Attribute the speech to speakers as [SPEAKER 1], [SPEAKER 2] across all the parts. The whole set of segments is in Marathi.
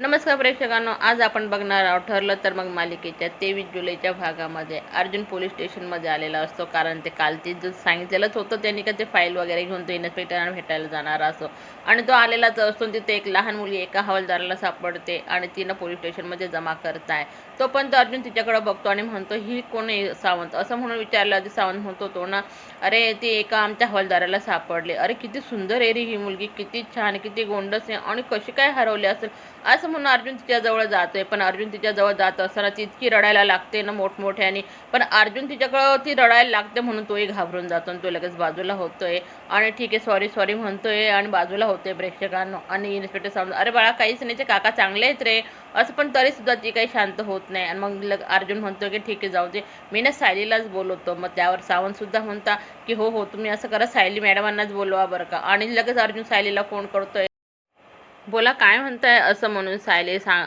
[SPEAKER 1] नमस्कार प्रेक्षकांनो, आज आपण बघणार आहोत ठरलं तर मग मालिकेच्या 23 जुलैच्या भागामध्ये अर्जुन पोलीस स्टेशनमध्ये आलेला असतो. कारण ते काल ते जो सांगितलेलंच होतं त्यांनी का ते फाईल वगैरे घेऊन तो इन्स्पेक्टरांना भेटायला जाणार असतो आणि तो आलेलाच असतो. तिथे एक लहान मुलगी एका हवालदाराला सापडते आणि तिनं पोलीस स्टेशनमध्ये जमा करताय. तो पण अर्जुन तिच्याकडे बघतो आणि म्हणतो, ही कोण आहे सावंत, असं म्हणून विचारलं. आधी सावंत म्हणतो तो ना, अरे ती एका आमच्या हवालदाराला सापडले. अरे किती सुंदर आहे रे ही मुलगी, किती छान, किती गोंडस आहे आणि कशी काय हरवली असेल असं म्हणून अर्जुन तिच्याजवळ जातोय. पण अर्जुन तिच्याजवळ जात असताना ती इतकी रडायला लागते ना मोठमोठ्याने. पण अर्जुन तिच्याकडं ती रडायला लागते म्हणून तोही घाबरून जातो आणि तो लगेच बाजूला होतोय आणि ठीक आहे सॉरी सॉरी म्हणतोय आणि बाजूला होतोय प्रेक्षकांनो. आणि इन्स्पेक्टर सांगतो, अरे बाळा काहीच नाही, ते काका चांगले आहेत रे असं. पण तरी सुद्धा ती काही शांत होत नाही. आणि मग अर्जुन म्हणतो की ठीक आहे जाऊ दे, मी ना सायलीलाच बोलवतो. मग त्यावर सावंत सुद्धा म्हणता की हो हो तुम्ही असं करा, सायली मॅडमांनाच बोलवा बरं का. आणि लगेच अर्जुन सायलीला फोन करतोय. बोला काय म्हणताय असं म्हणून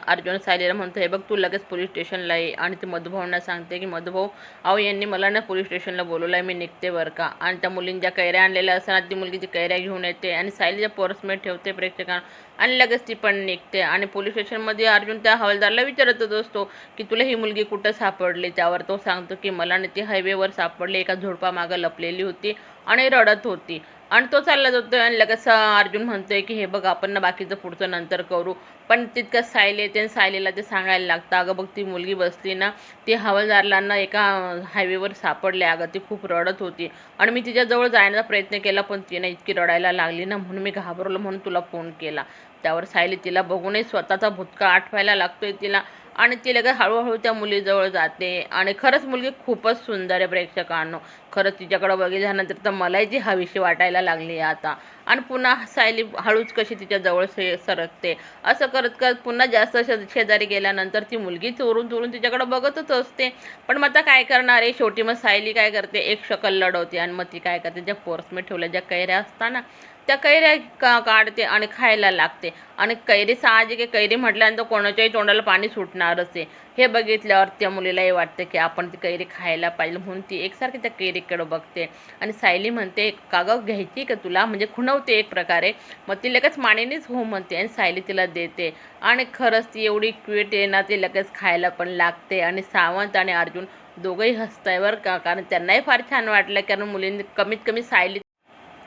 [SPEAKER 1] अर्जुन सायलीला म्हणतो, हे बघ तू लगेच पोलीस स्टेशनला ये. आणि ते मधुभाऊंना सांगते की मधुभाऊ, अहो यांनी मला ना पोलीस स्टेशनला बोलवलं आहे, मी निघते बरं का. आणि त्या मुलींच्या कैऱ्या आणलेल्या असताना ती मुलगी ती कैऱ्या घेऊन येते आणि सायलीच्या पर्समध्ये ठेवते प्रेक्षकांना आणि लगेच ती पण निघते. आणि पोलीस स्टेशनमध्ये अर्जुन त्या हवालदारला विचारतच असतो की तुला ही मुलगी कुठं सापडली. त्यावर तो सांगतो की मला ना ती हायवेवर सापडली, एका झुडपामागं लपलेली होती आणि रडत होती. आणि तो चालला जातोय आणि लगेच अर्जुन म्हणतोय की हे बघ आपण ना बाकीचं पुढचं नंतर करू. पण तितकं सायली येते आणि सायलीला ते सांगायला लागतं, अगं बघ ती मुलगी बसली ना, ती हवालदारला एका हायवेवर सापडली, अगं ती खूप रडत होती आणि मी तिच्याजवळ जाण्याचा प्रयत्न केला पण तिने इतकी रडायला लागली ना, म्हणून मी घाबरलो म्हणून तुला फोन केला. त्यावर सायली तिला बघूनही स्वतःचा भूतकाळ आठवायला लागतोय तिला आणि ती लगेच हळूहळू त्या मुलीजवळ जाते. आणि खरंच मुलगी खूपच सुंदर आहे प्रेक्षकांनो. खरंच तिच्याकडं बघितल्यानंतर तर मलाही ती हवीशी वाटायला लागली आता. आणि पुन्हा सायली हळूच कशी तिच्याजवळ सरकते. असं करत करत पुन्हा जास्त शेजारी गेल्यानंतर ती मुलगी चोरून चोरून तिच्याकडं बघतच असते. पण मग आता काय करणार आहे, शेवटी मग सायली काय करते, एक शकल लढवते आणि मग ती काय करते, ज्या पर्समध्ये ठेवल्या ज्या कैऱ्या असताना त्या कैऱ्या काढते आणि खायला लागते. आणि कैरी साहजिक आहे, कैरी म्हटल्यानंतर कोणाच्याही तोंडाला पाणी सुटणारच आहे. हे बघितल्यावर त्या मुलीलाही वाटतं की आपण ती कैरी खायला पाहिजे म्हणून ती एकसारखी त्या कैरीकडं बघते. आणि सायली म्हणते, कागद घ्यायची का तुला, म्हणजे खुणवते एक प्रकारे. मग ती लगेच मानेनेच हो म्हणते आणि सायली तिला देते. आणि खरंच ती एवढी क्यूट आहे ना, ती लगेच खायला पण लागते. आणि सावंत आणि अर्जुन दोघंही हसताय बरं का, कारण त्यांनाही फार छान वाटलं. कारण मुलींनी कमीत कमी सायली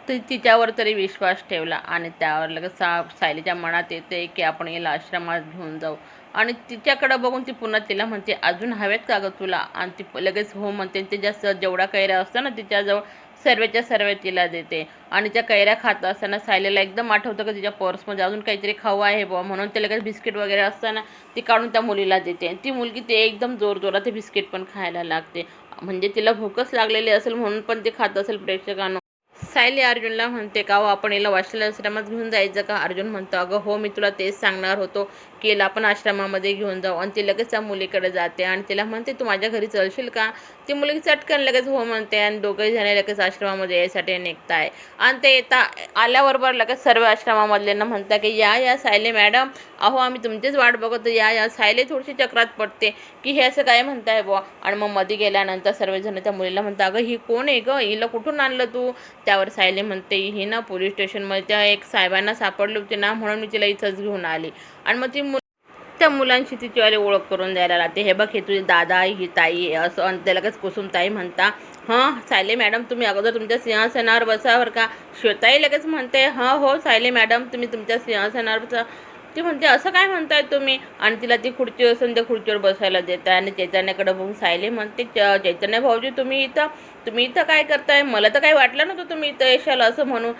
[SPEAKER 1] तिच्यावर तरी विश्वास ठेवला. आणि त्यावर लगेच सायलीच्या मनात येते की आपण हिला आश्रमात घेऊन जाऊ. आणि तिच्याकडं बघून ती पुन्हा तिला म्हणते, अजून हवेत का गं तुला. आणि ती लगेच हो म्हणते. तिच्या जेवढ्या कैऱ्या असतात ना तिच्याजवळ सर्वेच्या सर्व तिला देते. आणि त्या कैऱ्या खात असताना सायलीला एकदम आठवतं की तिच्या पर्समध्ये अजून काहीतरी खाऊ आहे बुवा, म्हणून ते लगेच बिस्किट वगैरे असताना ती काढून त्या मुलीला देते. ती मुलगी ते एकदम जोरजोरात ते बिस्किट पण खायला लागते. म्हणजे तिला भूकच लागलेली असेल म्हणून पण ते खात असेल प्रेक्षकांनो. सायली अर्जुनला म्हणते, का हो आपण हिला वाशिल आश्रमात घेऊन जायचं का. अर्जुन म्हणतो, अगं हो मी तुला तेच सांगणार होतो की हिला आपण आश्रमामध्ये घेऊन जाऊ. आणि ती लगेच त्या मुलीकडे जाते आणि तिला म्हणते, तू माझ्या घरी चलशील का. ती मुलगी चटकन लगेच हो म्हणते आणि दोघंही जण लगेच आश्रमामध्ये यायसाठी निघताय. आणि ते आल्याबरोबर लगेच सर्व आश्रमामधल्यांना म्हणता की या या सायली मॅडम, अहो आम्ही तुमचीच वाट बघतो, या या. सायली थोडीशी चक्रात पडते की हे असं काय म्हणताय बुवा. आणि मग मध्ये गेल्यानंतर सर्वजण त्या मुलीला म्हणतात, अगं ही कोण आहे गं, हिला कुठून आणलं तू. त्यावर सायली म्हणते, ही ना पोलीस स्टेशनमध्ये त्या एक साहेबांना सापडली होती ना, म्हणून मी तिला इथंच घेऊन आली. आणि मग ती त्या मुलांशी तिची वाली ओळख करून द्यायला लागते. हे बघ हे तुझी दादा, ही ताई आहे असं. आणि त्याला लगेच कुसुमताई म्हणता, हां सायली मॅडम तुम्ही अगोदर तुमच्या सिंहासनावर बसावर का. श्वेताई लगेच म्हणते, हां हो सायली मॅडम तुम्ही तुमच्या सिंहासनावर बसा. ती म्हणते, असं काय म्हणताय तुम्ही. आणि तिला ती खुर्ची असून त्या खुर्चीवर बसायला देत आहे. आणि चैतन्याकडे बघून सायली म्हणते, चैतन्य भाऊजी तुम्ही इथं काय करताय, मला तर काही वाटलं नव्हतं तुम्ही इथं येशाल असं म्हणून.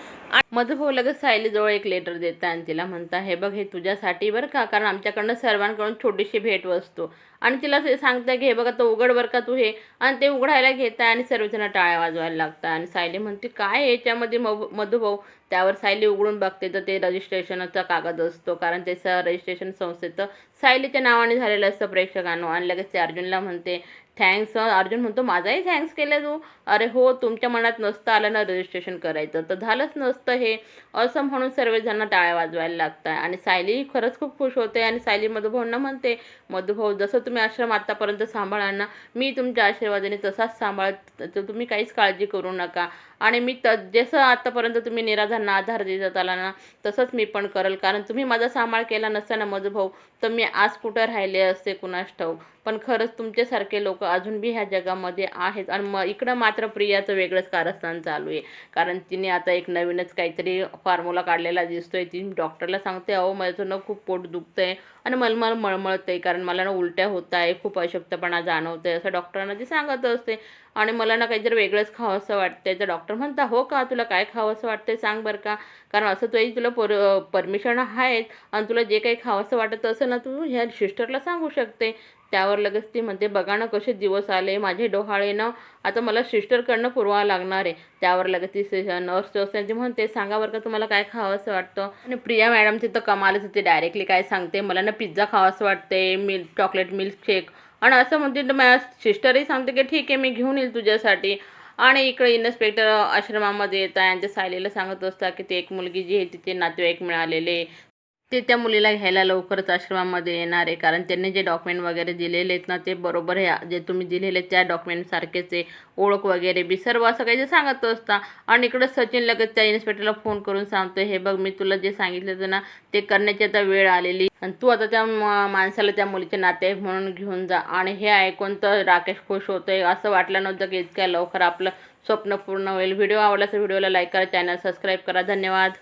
[SPEAKER 1] मधुभाऊ लगेच सायलीजवळ एक लेटर देता आणि तिला म्हणता, हे बघ हे तुझ्यासाठी बरं का, कारण आमच्याकडनं सर्वांकडून छोटीशी भेट वस्तू. आणि तिला ते सांगता की हे बघा तो उघड बरं का तू हे. आणि ते उघडायला घेता आणि सर्वजण टाळ्या वाजवायला लागतात. आणि सायली म्हणते, काय आहे याच्यामध्ये मधुभाऊ. त्यावर सायली उघडून बघते तर ते रजिस्ट्रेशनचा कागद असतो, कारण त्याचं रजिस्ट्रेशन संस्थेचं सायलीच्या नावाने झालेलं असतं प्रेक्षकांनो. आणि लगेच ते अर्जुनला म्हणते थँक्स. अर्जुन म्हणतो माझाही थँक्स केलं तू. अरे हो, तुमच्या मनात नसतं आलं ना रजिस्ट्रेशन करायचं तर झालंच नसतं हे, असं म्हणून सर्वजण टाळ्या वाजवायला लागतात. आणि सायली खरंच खूप खुश होते आणि सायली मधुभाऊंना म्हणते, मधुभाऊ जसं तुम्ही आश्रम आत्तापर्यंत सांभाळा ना, मी तुमच्या आशीर्वादाने तसाच सांभाळत, तर तुम्ही काहीच काळजी करू नका. आणि मी जसं आत्तापर्यंत तुम्ही निराधारांना आधार देत आला ना, तसंच मी पण करेल. कारण तुम्ही माझा सांभाळ केला नसता ना मधुभाऊ, तर मी आज कुठं राहिले असते कुणास ठाऊक. पण खरंच तुमच्यासारखे लोक अजून बी ह्या जगामध्ये आहेत. आणि इकडं मात्र प्रियाचं वेगळंच कारस्थान चालू आहे. कारण तिने आता एक नवीनच काहीतरी फॉर्म्युला काढलेला दिसतोय. ती डॉक्टरला सांगते, अहो माझं ना खूप पोट दुखतंय आणि मला मळमळत आहे, कारण मला ना उलट्या होत आहे, खूप अशक्तपणा जाणवतंय, असं डॉक्टरांना ती सांगत असते. आणि मला ना काहीतरी वेगळंच खावंसं वाटतंय. तर डॉक्टर म्हणता, हो का, तुला काय खावंसं वाटतंय सांग बरं का, कारण असं तुला परमिशन आहेत आणि तुला जे काही खावंसं वाटत असेल ना, तू ह्या सिस्टरला सांगू शकते. त्यावर लगेच ती म्हणते, बघा ना कसे दिवस आले माझे डोहाळे ना, आता मला सिस्टरकडनं पुरवावं लागणार आहे. त्यावर लगेच ती नर्स असते ती म्हणते, सांगा बरं का तुम्हाला काय खावंसं वाटतं. आणि प्रिया मॅडम तिथं कमालच होते, डायरेक्टली काय सांगते, मला ना पिझ्झा खावासं वाटते, चॉकलेट मिल्कशेक. आणि असं म्हणते तर माझ्या सिस्टरही सांगते की ठीक आहे मी घेऊन येईल तुझ्यासाठी. आणि इकडे इन्स्पेक्टर आश्रमामध्ये येतात, यांच्या सायलीला सांगत असतात की ती एक मुलगी जी आहे तिचे नातेवाईक मिळालेले, ते त्या मुलीला घ्यायला लवकरच आश्रमामध्ये येणार आहे. कारण त्यांनी जे डॉक्युमेंट वगैरे दिलेले आहेत ना, ते बरोबर आहे, जे तुम्ही दिलेले त्या डॉक्युमेंटसारखेच आहे, ओळख वगैरे बी सर्व असं काही जे सांगत असता. आणि इकडं सचिन लगेच त्या इन्स्पेक्टरला फोन करून सांगतो, हे बघ मी तुला जे सांगितलं होतं ना, ते करण्याची आता वेळ आलेली आणि तू आता त्या माणसाला त्या मुलीचे नातेवाईक म्हणून घेऊन जा. आणि हे ऐकून तर राकेश खुश होतोय. असं वाटलं नव्हतं की इतक्या लवकर आपलं स्वप्न पूर्ण होईल. व्हिडिओ आवडला तर व्हिडिओला लाईक करा, चॅनल सबस्क्राईब करा. धन्यवाद.